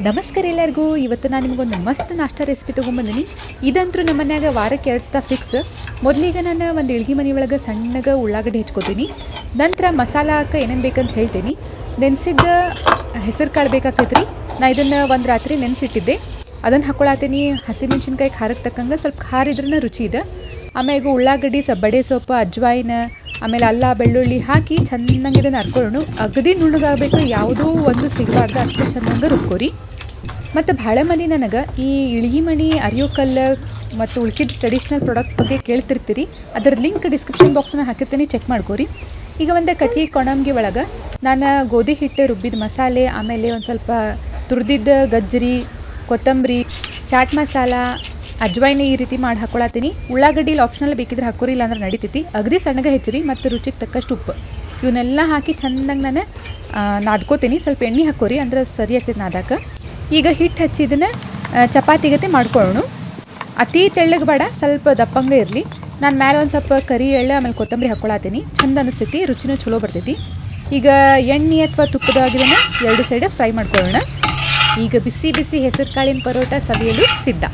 ನಮಸ್ಕಾರ ಎಲ್ಲರಿಗೂ. ಇವತ್ತು ನಾನು ನಿಮಗೊಂದು ಮಸ್ತ್ ನಾಷ್ಟ ರೆಸಿಪಿ ತೊಗೊಂಬಂದಿನಿ. ಇದಂತೂ ನಮ್ಮ ಮನ್ಯಾಗ ವಾರಕ್ಕೆ 2 ಸಲ ಫಿಕ್ಸ್. ಮೊದಲಿಗೆ ನಾನು ಒಂದು ಇಳ್ಗಿ ಮನೆ ಒಳಗೆ ಸಣ್ಣಗೆ ಉಳ್ಳಾಗಡ್ಡಿ ಹೆಚ್ಕೋತೀನಿ. ನಂತರ ಮಸಾಲ ಹಾಕಿ ಏನೇನು ಬೇಕಂತ ಹೇಳ್ತೀನಿ. ನೆನೆಸಿದ್ದ ಹೆಸರು ಕಾಳು ಬೇಕಾಗ್ತೈತೆ ರೀ. ನಾ ಇದನ್ನು ಒಂದು ರಾತ್ರಿ ನೆನೆಸಿಟ್ಟಿದ್ದೆ. ಅದನ್ನು ಹಾಕ್ಕೊಳತ್ತೀನಿ. ಹಸಿಮೆಣ್ಸಿನ್ಕಾಯಿ ಖಾರಕ್ಕೆ ತಕ್ಕಂಗೆ ಸ್ವಲ್ಪ ಖಾರ ಇದ್ರೂ ರುಚಿ ಇದೆ. ಆಮೇಲೆ ಈಗ ಉಳ್ಳಾಗಡ್ಡಿ ಬಡೆ ಸೊಪ್ಪು, ಅಜ್ವಾಯಿನ, ಆಮೇಲೆ ಅಲ್ಲ ಬೆಳ್ಳುಳ್ಳಿ ಹಾಕಿ ಚೆನ್ನಾಗಿ ಇದನ್ನು ಹರ್ಕೊಳ್ಳೋಣ. ಅಗದಿ ನುಣ್ಣಗಾಗಬೇಕು, ಯಾವುದೋ ಒಂದು ಸಿಗಬಾರ್ದು, ಅಷ್ಟು ಚೆನ್ನಾಗಿ ರುಬ್ಕೋರಿ. ಮತ್ತು ಭಾಳ ಮಂದಿ ನನಗೆ ಈ ಇಳ್ಗಿ ಮಣಿ, ಅರಿಯೋಕಲ್ಲು ಮತ್ತು ಉಳ್ಕಿದ ಟ್ರೆಡಿಷ್ನಲ್ ಪ್ರಾಡಕ್ಟ್ಸ್ ಬಗ್ಗೆ ಕೇಳ್ತಿರ್ತೀರಿ. ಅದರ ಲಿಂಕ್ ಡಿಸ್ಕ್ರಿಪ್ಷನ್ ಬಾಕ್ಸ್ನ ಹಾಕಿರ್ತೀನಿ, ಚೆಕ್ ಮಾಡ್ಕೋರಿ. ಈಗ ಒಂದು ಕಟ್ಗೆ ಕೊಣಂಗಿ ಒಳಗೆ ನಾನು ಗೋಧಿ ಹಿಟ್ಟು ರುಬ್ಬಿದ ಮಸಾಲೆ, ಆಮೇಲೆ ಒಂದು ಸ್ವಲ್ಪ ತುರಿದಿದ್ದ ಗಜ್ಜರಿ, ಕೊತ್ತಂಬರಿ, ಚಾಟ್ ಮಸಾಲ, ಅಜ್ವಾಯಿನ ಈ ರೀತಿ ಮಾಡಿ ಹಾಕ್ಕೊಳತ್ತೀನಿ. ಉಳ್ಳಾಗಡ್ಡಿಲಿ ಆಪ್ಷನಲ್ ಬೇಕಿದ್ರೆ ಹಾಕೋರಿ, ಇಲ್ಲ ಅಂದ್ರೆ ನಡಿತೈತಿ. ಅಗದಿ ಸಣ್ಣಗೆ ಹೆಚ್ಚಿರಿ ಮತ್ತು ರುಚಿಗೆ ತಕ್ಕಷ್ಟು ಉಪ್ಪು ಇವನ್ನೆಲ್ಲ ಹಾಕಿ ಚೆನ್ನಾಗಿ ನಾನು ನಾದ್ಕೋತೀನಿ. ಸ್ವಲ್ಪ ಎಣ್ಣೆ ಹಾಕೋರಿ, ಅಂದ್ರೆ ಸರಿ ಆಗ್ತೈತೆ ನಾದಾಕ. ಈಗ ಹಿಟ್ಟು ಹಚ್ಚಿ ಇದನ್ನು ಚಪಾತಿಗತೆ ಮಾಡ್ಕೊಳ್ಳೋಣ. ಅತಿ ತೆಳ್ಳಗೆ ಬೇಡ, ಸ್ವಲ್ಪ ದಪ್ಪಂಗೆ ಇರಲಿ. ನಾನು ಮೇಲೆ ಒಂದು ಸ್ವಲ್ಪ ಕರಿ ಎಳ್ಳು ಆಮೇಲೆ ಕೊತ್ತಂಬರಿ ಹಾಕ್ಕೊಳತ್ತೀನಿ. ಚಂದ ಅನಿಸ್ತೈತಿ, ರುಚಿನೂ ಚಲೋ ಬರ್ತೈತಿ. ಈಗ ಎಣ್ಣೆ ಅಥವಾ ತುಪ್ಪದಾಗಿದ್ದನ್ನು 2 ಸೈಡ್ ಫ್ರೈ ಮಾಡ್ಕೊಳ್ಳೋಣ. ಈಗ ಬಿಸಿ ಬಿಸಿ ಹೆಸರು ಕಾಳಿನ ಪರೋಟ ಸವಿಯಲು ಸಿದ್ಧ.